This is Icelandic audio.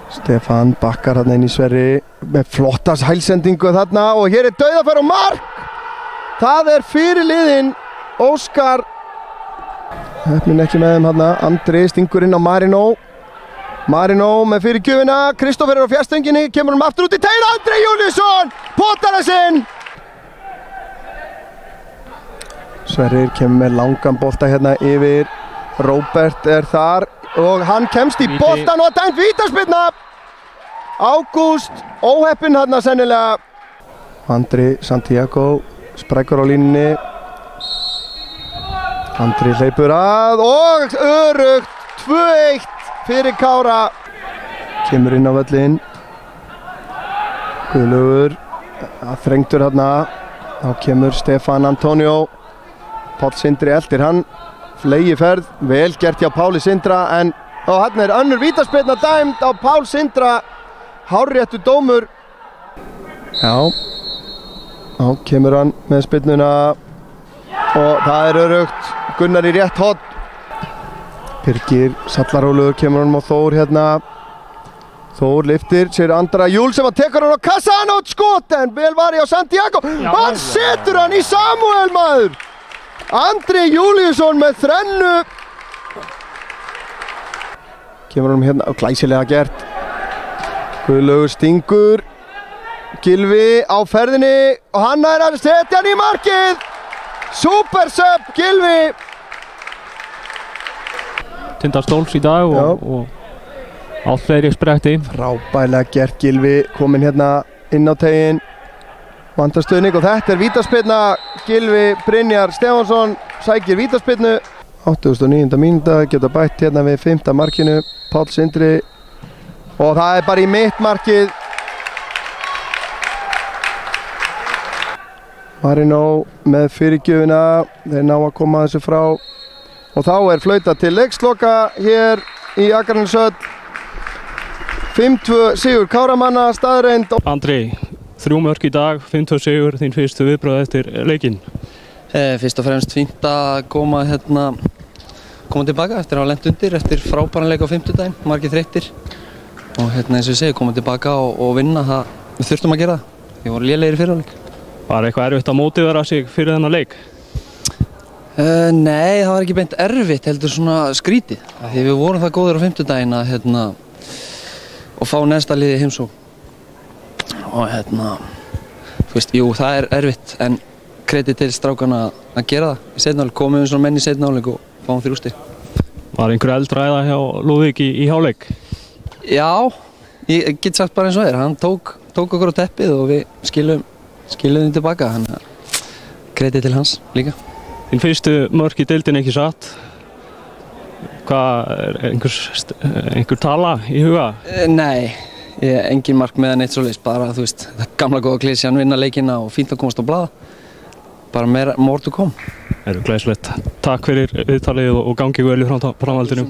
Stefán bakkar þarna inn í Sverri með flottas hælsendingu þarna og hér dauðafæri og mark! Það fyrir liðin Óskar. Heppnin ekki með þeim þarna. Andri stingur inn á Marino. Marino með fyrirgjöfina. Kristófer á fjærstönginni, kemur hann aftur út í teina. Andri Júlíusson potar þess inn. Sverrir kemur með langan bolta hérna yfir. Róbert þar og hann kemst í boltan og dæmt vítaspyrna. Ágúst óheppinn þarna sennilega. Andri Santiago sprækur á línunni. Andri hleypur að og örugt 2-1 fyrir Kára. Kemur inn á völlinn. Guðlaugur þrengtur þarna. Þá kemur Stefán Antonio. Páll Sindri eltir hann. Flegi ferð, vel gert hjá Páli Sindra en hann önnur vítaspyrna dæmd á Pál Sindra. Hárréttur dómur. Já. Þá kemur hann með spyrnuna og það örugt. Gunnar í rétt horn. Birgir Sallarólugur kemur hann á Þór hérna. Þór lyftir, sér Andra Júl sem tekur hann á kassan og skot en vel var í á Santiago. Hann setur hann í Samuel maður. Andri Júlíusson með þrennu. Kemur hann hérna og glæsilega gert. Guðlaugur stingur. Gylfi á ferðinni og hann að setja hann í markið. Super sub Gylfi. Tindar Stóls í dag og á fleiri spretti. Frábærlega gert Gylfi, kominn hérna inn á teginn. Vantastöðning og þetta vítaspyrna. Gylfi Brynjar Stefánsson sækir vítaspyrnu. 89. mínúta, geta bætt hérna við 5. markinu. Páll Sindri og það bara í mitt markið. Marino með fyrirgjöfina. Þeir ná að koma þessu frá og þá flautað til leiksloka hér í Akraneshöll. 5-2 sigur Káramanna staðreind. Andri, 3 mörk í dag, 5-2 sigur, þín fyrstu viðbröð eftir leikinn. Fyrst og fremst fínt að koma tilbaka eftir að hafa lent undir eftir frábæran leik á 50-daginn, margir þreyttir. Og eins og ég segi, koma tilbaka og vinna það. Við þurftum að gera það. Við vorum lélegir í fyrri hálfleik. Var eitthvað erfitt að mótivera sig fyrir þennan leik? Nei, það var ekki beint erfitt, heldur svona skrítið. Því við vorum það góðir á 50-daginn að og fá næsta liði í heimsókn. Og þú veist, jú, það erfitt, en kredit til strákana að gera það. Í seinni hálfleik komum við svona menn í seinni hálfleik og fáum 3 stig. Var einhver eldræða hjá Lúðvík í hálfleik? Já, ég get sagt bara eins og hann tók okkur á teppið og við skiluðum því tilbaka, þannig að kredit til hans líka. Þín fyrstu mörk í deildinni ekki satt. Hvað, einhver tala í huga? Nei, engin mark með neitt svoleiðis, bara þú veist, gamla góða klísjan vinna leikina og fínt að komast á blaða. Bara more to come. Glæsilegt. Takk fyrir viðtalið og gangi vel í framhaldinu.